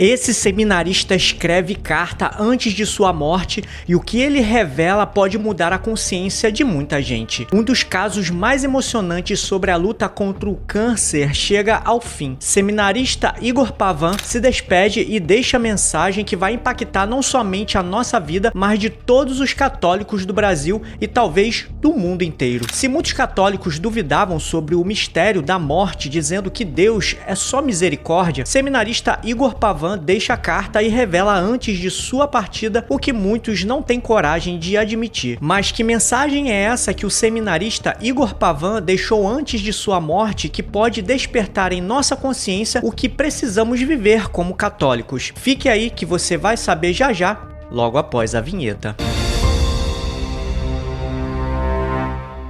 Esse seminarista escreve carta antes de sua morte e o que ele revela pode mudar a consciência de muita gente. Um dos casos mais emocionantes sobre a luta contra o câncer chega ao fim. Seminarista Igor Pavan se despede e deixa a mensagem que vai impactar não somente a nossa vida, mas de todos os católicos do Brasil e talvez do mundo inteiro. Se muitos católicos duvidavam sobre o mistério da morte, dizendo que Deus é só misericórdia, seminarista Igor Pavan deixa a carta e revela antes de sua partida o que muitos não têm coragem de admitir. Mas que mensagem é essa que o seminarista Igor Pavan deixou antes de sua morte que pode despertar em nossa consciência o que precisamos viver como católicos? Fique aí que você vai saber já já, logo após a vinheta.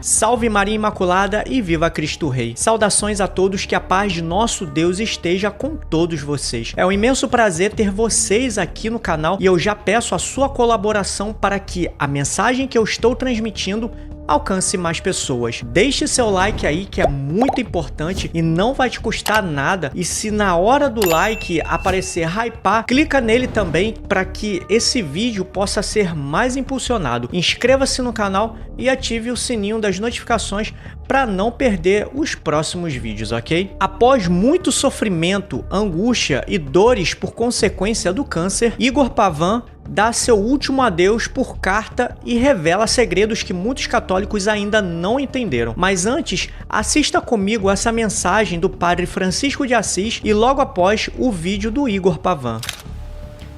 Salve Maria Imaculada e viva Cristo Rei! Saudações a todos, que a paz de nosso Deus esteja com todos vocês. É um imenso prazer ter vocês aqui no canal e eu já peço a sua colaboração para que a mensagem que eu estou transmitindo alcance mais pessoas. Deixe seu like aí, que é muito importante e não vai te custar nada. E se na hora do like aparecer hypar, clica nele também para que esse vídeo possa ser mais impulsionado. Inscreva-se no canal e ative o sininho das notificações para não perder os próximos vídeos, ok? Após muito sofrimento, angústia e dores por consequência do câncer, Igor Pavan dá seu último adeus por carta e revela segredos que muitos católicos ainda não entenderam. Mas antes, assista comigo essa mensagem do Padre Francisco de Assis e logo após o vídeo do Igor Pavan.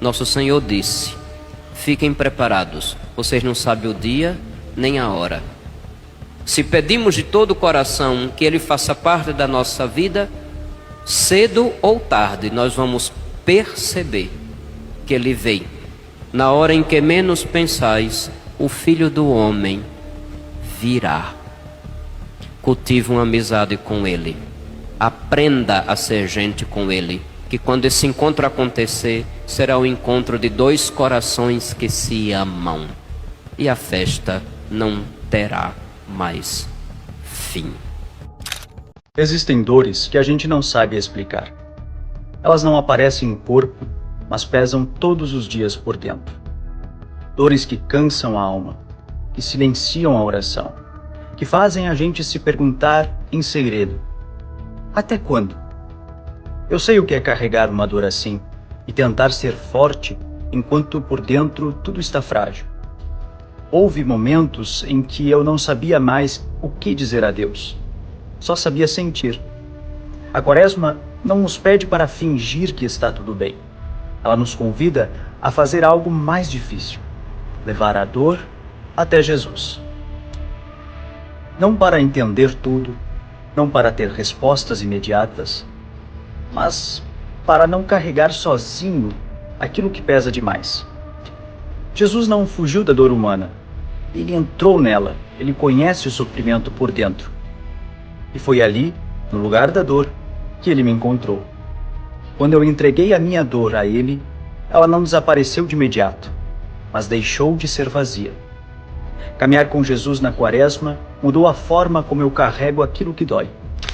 Nosso Senhor disse: fiquem preparados, vocês não sabem o dia nem a hora. Se pedimos de todo o coração que Ele faça parte da nossa vida, cedo ou tarde nós vamos perceber que Ele vem. Na hora em que menos pensais, o Filho do Homem virá. Cultive uma amizade com Ele. Aprenda a ser gente com Ele. Que quando esse encontro acontecer, será o encontro de dois corações que se amam. E a festa não terá mais fim. Existem dores que a gente não sabe explicar. Elas não aparecem no corpo, mas pesam todos os dias por dentro. Dores que cansam a alma, que silenciam a oração, que fazem a gente se perguntar em segredo: até quando? Eu sei o que é carregar uma dor assim e tentar ser forte enquanto por dentro tudo está frágil. Houve momentos em que eu não sabia mais o que dizer a Deus, só sabia sentir. A Quaresma não nos pede para fingir que está tudo bem. Ela nos convida a fazer algo mais difícil: levar a dor até Jesus. Não para entender tudo, não para ter respostas imediatas, mas para não carregar sozinho aquilo que pesa demais. Jesus não fugiu da dor humana. Ele entrou nela, ele conhece o sofrimento por dentro. E foi ali, no lugar da dor, que ele me encontrou. Quando eu entreguei a minha dor a ele, ela não desapareceu de imediato, mas deixou de ser vazia. Caminhar com Jesus na Quaresma mudou a forma como eu carrego aquilo que dói.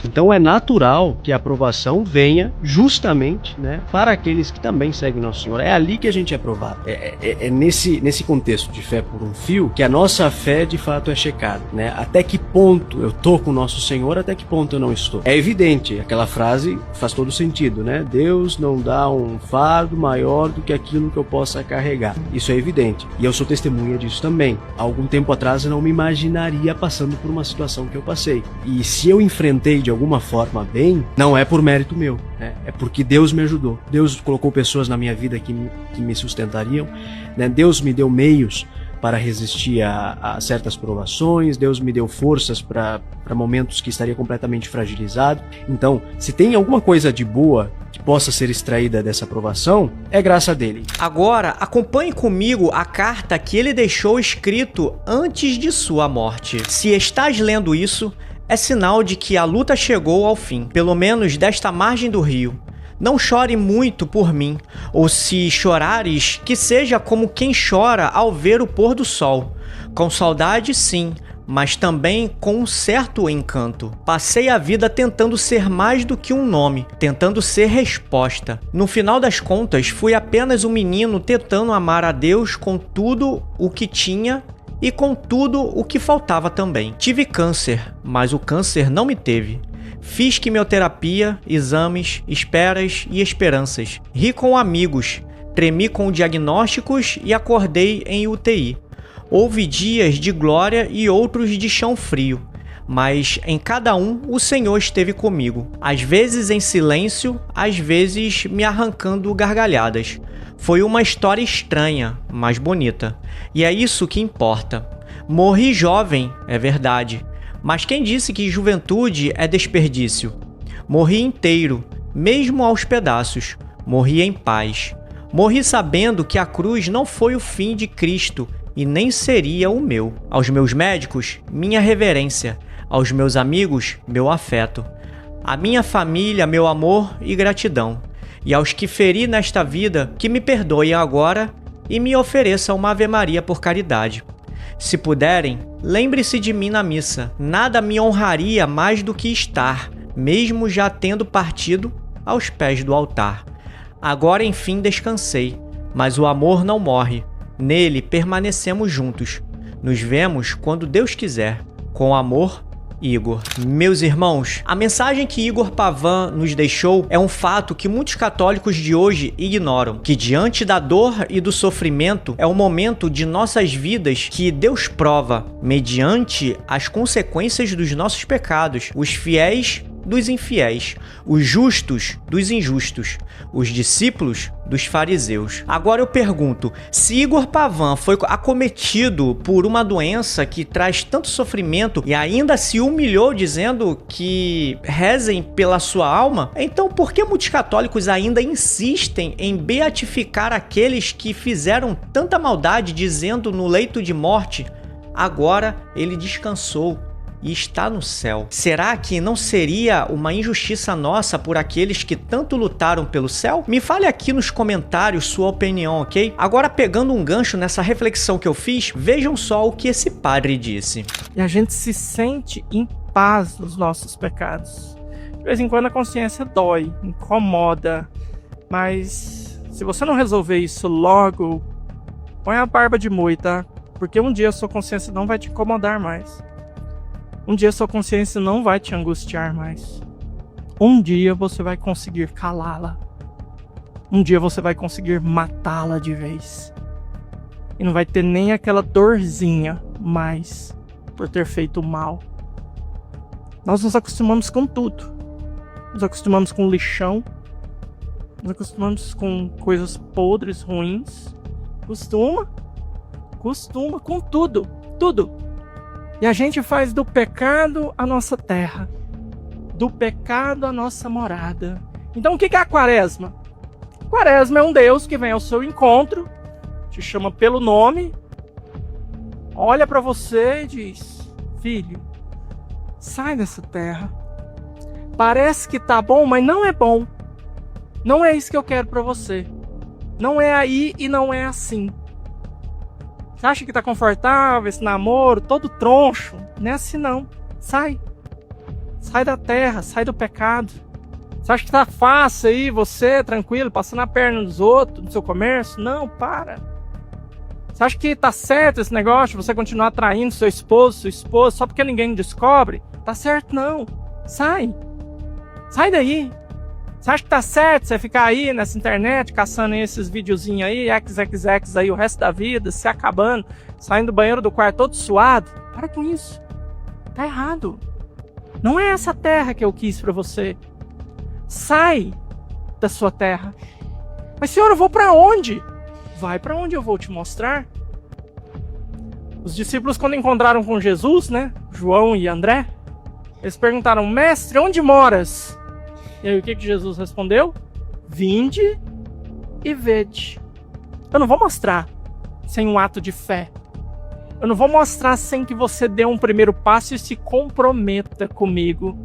Então é natural que a aprovação venha justamente, né, para aqueles que também seguem Nosso Senhor. É ali que a gente é aprovado. É nesse contexto de fé por um fio que a nossa fé de fato é checada, né? Até que ponto eu estou com Nosso Senhor, até que ponto eu não estou. É evidente, aquela frase faz todo sentido, né? Deus não dá um fardo maior do que aquilo que eu possa carregar. Isso é evidente. E eu sou testemunha disso também. Há algum tempo atrás eu não me imaginaria passando por uma situação que eu passei. E se eu enfrentei de alguma forma bem, não é por mérito meu, né? É porque Deus me ajudou. Deus colocou pessoas na minha vida que me sustentariam, né? Deus me deu meios para resistir a certas provações. Deus me deu forças para momentos que estaria completamente fragilizado. Então, se tem alguma coisa de boa que possa ser extraída dessa provação, é graça dele. Agora, acompanhe comigo a carta que ele deixou escrito antes de sua morte. Se estás lendo isso, é sinal de que a luta chegou ao fim, pelo menos desta margem do rio. Não chore muito por mim, ou se chorares, que seja como quem chora ao ver o pôr do sol. Com saudade, sim, mas também com um certo encanto. Passei a vida tentando ser mais do que um nome, tentando ser resposta. No final das contas, fui apenas um menino tentando amar a Deus com tudo o que tinha e com tudo o que faltava também. Tive câncer, mas o câncer não me teve. Fiz quimioterapia, exames, esperas e esperanças. Ri com amigos, tremi com diagnósticos e acordei em UTI. Houve dias de glória e outros de chão frio, mas em cada um o Senhor esteve comigo. Às vezes em silêncio, às vezes me arrancando gargalhadas. Foi uma história estranha, mas bonita. E é isso que importa. Morri jovem, é verdade. Mas quem disse que juventude é desperdício? Morri inteiro, mesmo aos pedaços. Morri em paz. Morri sabendo que a cruz não foi o fim de Cristo e nem seria o meu. Aos meus médicos, minha reverência. Aos meus amigos, meu afeto. À minha família, meu amor e gratidão. E aos que feri nesta vida, que me perdoem agora e me ofereçam uma Ave Maria por caridade. Se puderem, lembre-se de mim na missa. Nada me honraria mais do que estar, mesmo já tendo partido, aos pés do altar. Agora enfim descansei, mas o amor não morre. Nele permanecemos juntos. Nos vemos quando Deus quiser. Com amor, Igor. Meus irmãos, a mensagem que Igor Pavan nos deixou é um fato que muitos católicos de hoje ignoram, que diante da dor e do sofrimento é o momento de nossas vidas que Deus prova, mediante as consequências dos nossos pecados, os fiéis dos infiéis, os justos dos injustos, os discípulos dos fariseus. Agora eu pergunto, se Igor Pavan foi acometido por uma doença que traz tanto sofrimento e ainda se humilhou dizendo que rezem pela sua alma, então por que muitos católicos ainda insistem em beatificar aqueles que fizeram tanta maldade dizendo no leito de morte, agora ele descansou e está no céu? Será que não seria uma injustiça nossa por aqueles que tanto lutaram pelo céu? Me fale aqui nos comentários sua opinião, ok? Agora, pegando um gancho nessa reflexão que eu fiz, vejam só o que esse padre disse. E a gente se sente em paz nos nossos pecados. De vez em quando a consciência dói, incomoda, mas se você não resolver isso logo, põe a barba de molho, tá? Porque um dia a sua consciência não vai te incomodar mais. Um dia sua consciência não vai te angustiar mais. Um dia você vai conseguir calá-la. Um dia você vai conseguir matá-la de vez. E não vai ter nem aquela dorzinha mais por ter feito mal. Nós nos acostumamos com tudo. Nos acostumamos com lixão. Nos acostumamos com coisas podres, ruins. Costuma com tudo. Tudo. E a gente faz do pecado a nossa terra, do pecado a nossa morada. Então o que é a quaresma? A quaresma é um Deus que vem ao seu encontro, te chama pelo nome, olha para você e diz: filho, sai dessa terra. Parece que tá bom, mas não é bom. Não é isso que eu quero para você. Não é aí e não é assim. Você acha que tá confortável esse namoro, todo troncho? Não é assim não. Sai. Sai da terra, sai do pecado. Você acha que tá fácil aí, você, tranquilo, passando a perna dos outros, no seu comércio? Não, para. Você acha que tá certo esse negócio, você continuar traindo seu esposo, sua esposa, só porque ninguém descobre? Tá certo não. Sai. Sai daí. Você acha que tá certo você ficar aí nessa internet, caçando esses videozinhos aí, XXX aí o resto da vida, se acabando, saindo do banheiro do quarto todo suado? Para com isso. Tá errado. Não é essa terra que eu quis pra você. Sai da sua terra. Mas senhor, eu vou pra onde? Vai pra onde eu vou te mostrar. Os discípulos, quando encontraram com Jesus, né, João e André, eles perguntaram: mestre, onde moras? E aí o que Jesus respondeu? Vinde e vede. Eu não vou mostrar sem um ato de fé. Eu não vou mostrar sem que você dê um primeiro passo e se comprometa comigo.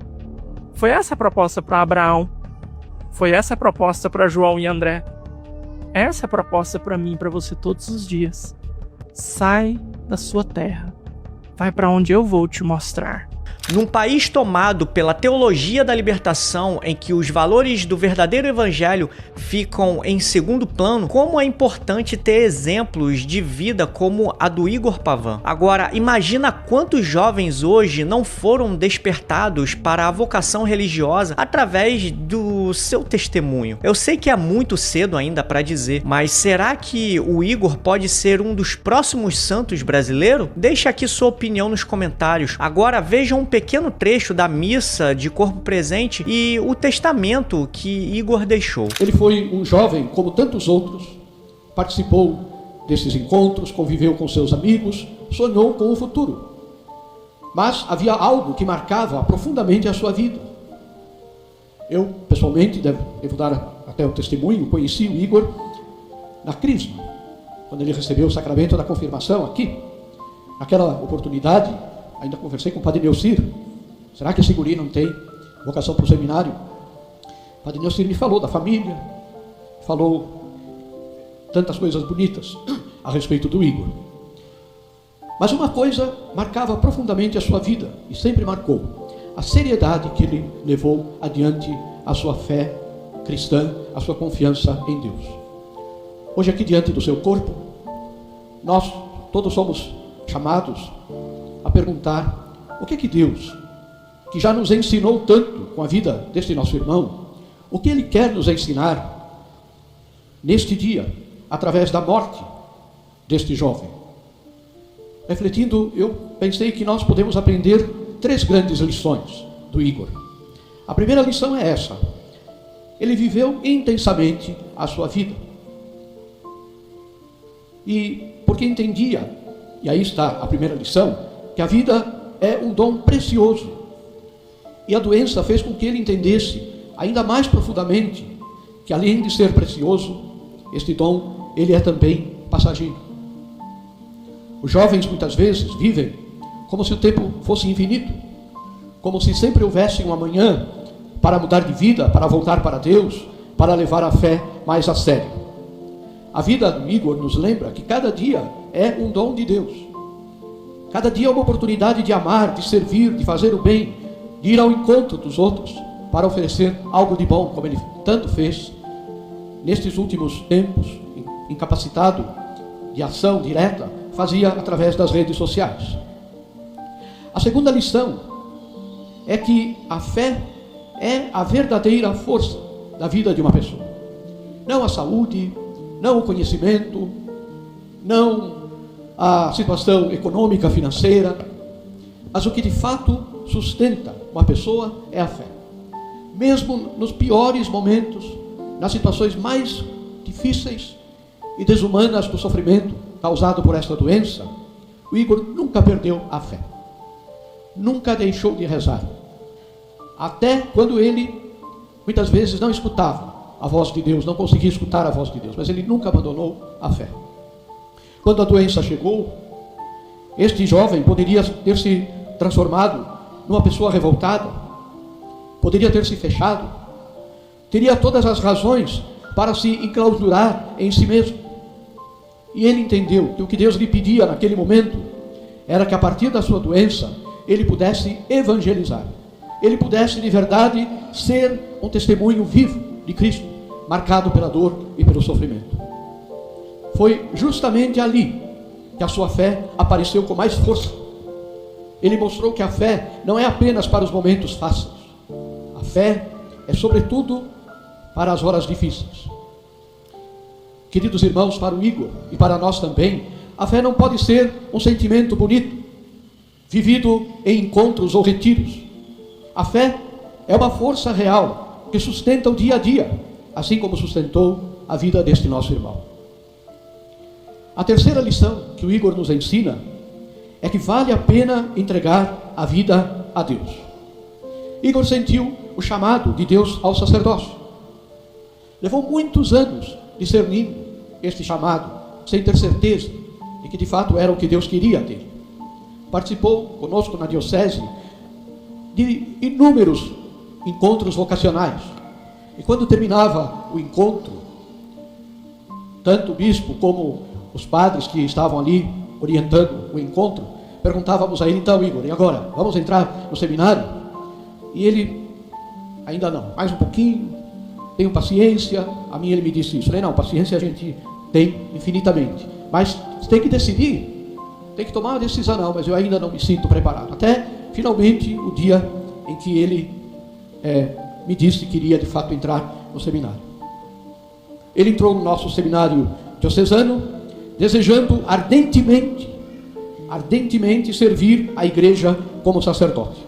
Foi essa a proposta para Abraão. Foi essa a proposta para João e André. Essa é a proposta para mim e para você todos os dias. Sai da sua terra. vai para onde eu vou te mostrar. Num país tomado pela teologia da libertação, em que os valores do verdadeiro evangelho ficam em segundo plano, como é importante ter exemplos de vida como a do Igor Pavan. Agora, imagina quantos jovens hoje não foram despertados para a vocação religiosa através do seu testemunho. Eu sei que é muito cedo ainda para dizer, mas será que o Igor pode ser um dos próximos santos brasileiros? Deixe aqui sua opinião nos comentários. Agora vejam um pequeno trecho da missa de corpo presente e o testamento que Igor deixou. Ele foi um jovem como tantos outros, participou desses encontros, conviveu com seus amigos, sonhou com o futuro. Mas havia algo que marcava profundamente a sua vida. Eu, pessoalmente, devo dar até o testemunho, conheci o Igor na Crisma, quando ele recebeu o sacramento da confirmação aqui. Naquela oportunidade, ainda conversei com o Padre Neucir. Será que esse guri não tem vocação para o seminário? O Padre Neucir me falou da família, falou tantas coisas bonitas a respeito do Igor. Mas uma coisa marcava profundamente a sua vida, e sempre marcou: a seriedade que ele levou adiante a sua fé cristã, a sua confiança em Deus. Hoje aqui diante do seu corpo, nós todos somos chamados a perguntar o que Deus, que já nos ensinou tanto com a vida deste nosso irmão, o que Ele quer nos ensinar neste dia, através da morte deste jovem. Refletindo, eu pensei que nós podemos aprender 3 grandes lições do Igor. A primeira lição é essa: ele viveu intensamente a sua vida. E porque entendia, e aí está a primeira lição, que a vida é um dom precioso. E a doença fez com que ele entendesse ainda mais profundamente que, além de ser precioso, este dom, ele é também passageiro. Os jovens muitas vezes vivem como se o tempo fosse infinito, como se sempre houvesse um amanhã para mudar de vida, para voltar para Deus, para levar a fé mais a sério. A vida do Igor nos lembra que cada dia é um dom de Deus. Cada dia é uma oportunidade de amar, de servir, de fazer o bem, de ir ao encontro dos outros para oferecer algo de bom, como ele tanto fez nestes últimos tempos, incapacitado de ação direta, fazia através das redes sociais. A segunda lição é que a fé é a verdadeira força da vida de uma pessoa. Não a saúde, não o conhecimento, não a situação econômica, financeira, mas o que de fato sustenta uma pessoa é a fé. Mesmo nos piores momentos, nas situações mais difíceis e desumanas do sofrimento causado por esta doença, o Igor nunca perdeu a fé. Nunca deixou de rezar. Até quando ele, muitas vezes, não escutava a voz de Deus, não conseguia escutar a voz de Deus, mas ele nunca abandonou a fé. Quando a doença chegou, este jovem poderia ter se transformado numa pessoa revoltada, poderia ter se fechado, teria todas as razões para se enclausurar em si mesmo. E ele entendeu que o que Deus lhe pedia naquele momento era que, a partir da sua doença, ele pudesse evangelizar, ele pudesse de verdade ser um testemunho vivo de Cristo, marcado pela dor e pelo sofrimento. Foi justamente ali que a sua fé apareceu com mais força. Ele mostrou que a fé não é apenas para os momentos fáceis. A fé é sobretudo para as horas difíceis. Queridos irmãos, para o Igor e para nós também, a fé não pode ser um sentimento bonito, vivido em encontros ou retiros. A fé é uma força real que sustenta o dia a dia, assim como sustentou a vida deste nosso irmão. A terceira lição que o Igor nos ensina é que vale a pena entregar a vida a Deus. Igor sentiu o chamado de Deus ao sacerdócio. Levou muitos anos discernindo este chamado, sem ter certeza de que de fato era o que Deus queria dele. Participou conosco na diocese de inúmeros encontros vocacionais. E quando terminava o encontro, tanto o bispo como os padres que estavam ali orientando o encontro perguntávamos a ele, então, Igor, e agora? Vamos entrar no seminário? E ele, ainda não, mais um pouquinho, tenho paciência. A mim ele me disse isso. Eu falei, não, paciência a gente tem infinitamente, mas tem que decidir, tem que tomar uma decisão. Não, mas eu ainda não me sinto preparado. Até finalmente o dia em que ele me disse que iria de fato entrar no seminário. Ele entrou no nosso seminário diocesano, desejando ardentemente servir a igreja como sacerdote.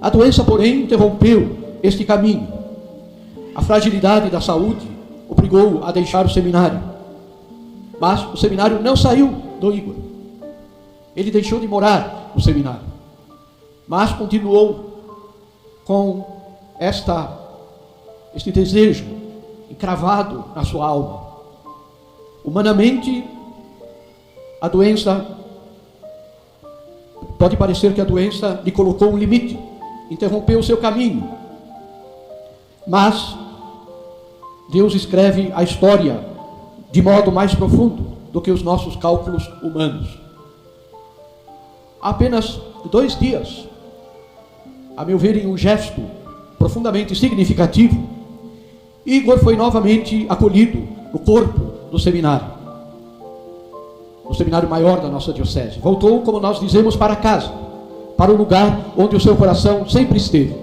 A doença, porém, interrompeu este caminho. A fragilidade da saúde obrigou-o a deixar o seminário. Mas o seminário não saiu do Igor. Ele deixou de morar no seminário, mas continuou com este desejo encravado na sua alma. Humanamente, a doença, pode parecer que a doença lhe colocou um limite, interrompeu o seu caminho. Mas Deus escreve a história de modo mais profundo do que os nossos cálculos humanos. Há apenas 2 dias, a meu ver, em um gesto profundamente significativo, Igor foi novamente acolhido no corpo do seminário, no seminário maior da nossa diocese. Voltou, como nós dizemos, para casa, para o lugar onde o seu coração sempre esteve.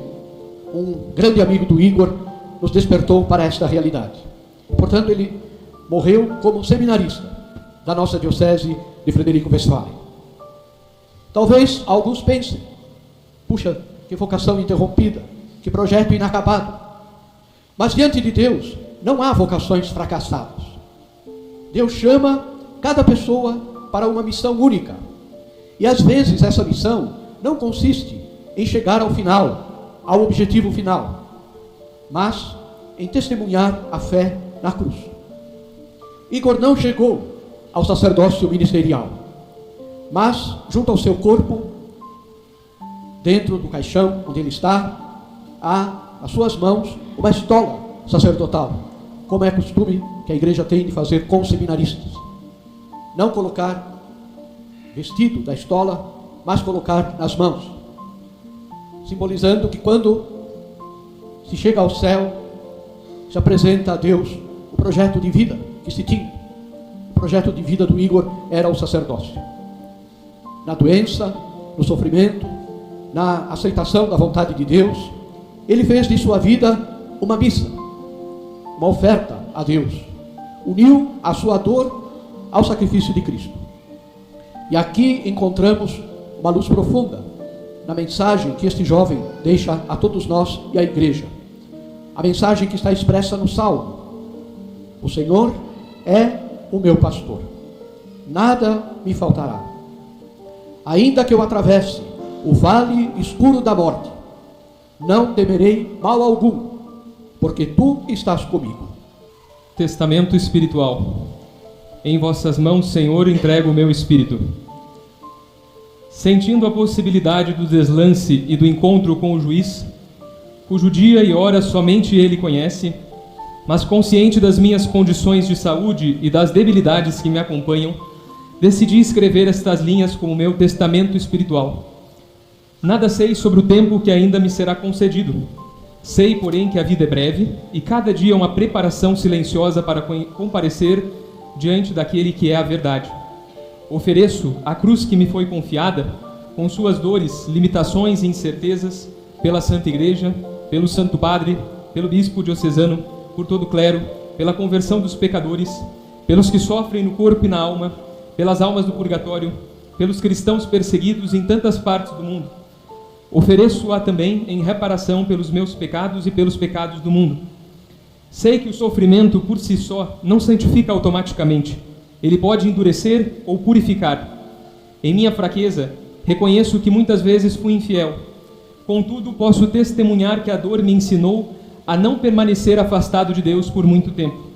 Um grande amigo do Igor nos despertou para esta realidade. Portanto, ele morreu como seminarista da nossa diocese de Frederico Westphalen. Talvez alguns pensem, puxa, que vocação interrompida, que projeto inacabado. Mas diante de Deus não há vocações fracassadas. Deus chama cada pessoa para uma missão única. E às vezes essa missão não consiste em chegar ao final, ao objetivo final, mas em testemunhar a fé na cruz. Igor não chegou ao sacerdócio ministerial, mas junto ao seu corpo, dentro do caixão onde ele está, há nas suas mãos uma estola sacerdotal, como é costume que a igreja tem de fazer com os seminaristas. Não colocar vestido da estola, mas colocar nas mãos, simbolizando que quando se chega ao céu, se apresenta a Deus o projeto de vida que se tinha. O projeto de vida do Igor era o sacerdócio. Na doença, no sofrimento, na aceitação da vontade de Deus, ele fez de sua vida uma missa, uma oferta a Deus. Uniu a sua dor ao sacrifício de Cristo. E aqui encontramos uma luz profunda na mensagem que este jovem deixa a todos nós e à igreja. A mensagem que está expressa no Salmo: o Senhor é o meu pastor, nada me faltará. Ainda que eu atravesse o vale escuro da morte, não temerei mal algum, porque tu estás comigo. Testamento espiritual. Em vossas mãos, Senhor, entrego o meu espírito. Sentindo a possibilidade do deslance e do encontro com o juiz, cujo dia e hora somente ele conhece, mas consciente das minhas condições de saúde e das debilidades que me acompanham, decidi escrever estas linhas como meu testamento espiritual. Nada sei sobre o tempo que ainda me será concedido. Sei, porém, que a vida é breve e cada dia é uma preparação silenciosa para comparecer diante daquele que é a verdade. Ofereço a cruz que me foi confiada, com suas dores, limitações e incertezas, pela Santa Igreja, pelo Santo Padre, pelo Bispo diocesano, por todo o clero, pela conversão dos pecadores, pelos que sofrem no corpo e na alma, pelas almas do purgatório, pelos cristãos perseguidos em tantas partes do mundo. Ofereço-a também em reparação pelos meus pecados e pelos pecados do mundo. Sei que o sofrimento por si só não santifica automaticamente. Ele pode endurecer ou purificar. Em minha fraqueza, reconheço que muitas vezes fui infiel. Contudo, posso testemunhar que a dor me ensinou a não permanecer afastado de Deus por muito tempo.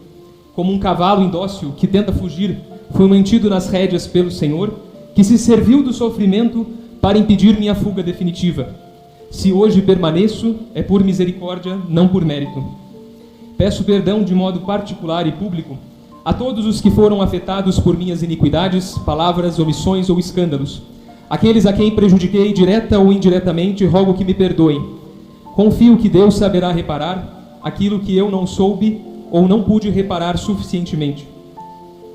Como um cavalo indócil que tenta fugir, fui mantido nas rédeas pelo Senhor, que se serviu do sofrimento para impedir minha fuga definitiva. Se hoje permaneço, é por misericórdia, não por mérito. Peço perdão de modo particular e público a todos os que foram afetados por minhas iniquidades, palavras, omissões ou escândalos, Aqueles a quem prejudiquei direta ou indiretamente, rogo que me perdoem. Confio que Deus saberá reparar aquilo que eu não soube ou não pude reparar suficientemente.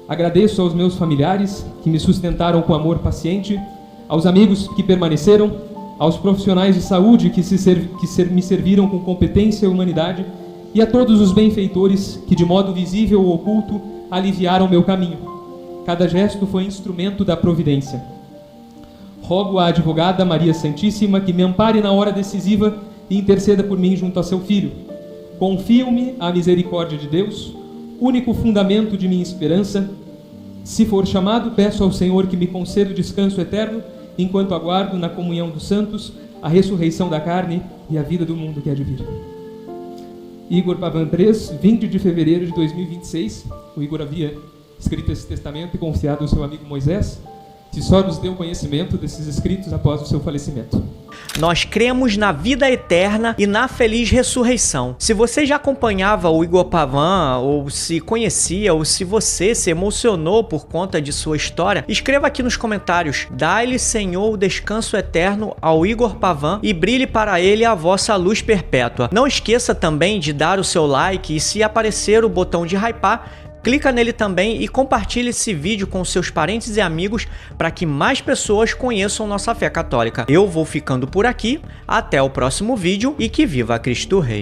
Agradeço aos meus familiares que me sustentaram com amor paciente, aos amigos que permaneceram, aos profissionais de saúde que me serviram com competência e humanidade, e a todos os benfeitores que, de modo visível ou oculto, aliviaram meu caminho. Cada gesto foi instrumento da providência. Rogo à advogada Maria Santíssima que me ampare na hora decisiva e interceda por mim junto a seu Filho. Confio-me à misericórdia de Deus, único fundamento de minha esperança. Se for chamado, peço ao Senhor que me conceda o descanso eterno, enquanto aguardo na comunhão dos santos a ressurreição da carne e a vida do mundo que há de vir. Igor Pavan 3, 20 de fevereiro de 2026. O Igor havia escrito esse testamento e confiado ao seu amigo Moisés, que só nos deu conhecimento desses escritos após o seu falecimento. Nós cremos na vida eterna e na feliz ressurreição. Se você já acompanhava o Igor Pavan, ou se conhecia, ou se você se emocionou por conta de sua história, escreva aqui nos comentários: dai-lhe, Senhor, o descanso eterno ao Igor Pavan e brilhe para ele a vossa luz perpétua. Não esqueça também de dar o seu like e, se aparecer o botão de hypar, clica nele também e compartilhe esse vídeo com seus parentes e amigos para que mais pessoas conheçam nossa fé católica. Eu vou ficando por aqui, até o próximo vídeo e que viva Cristo Rei!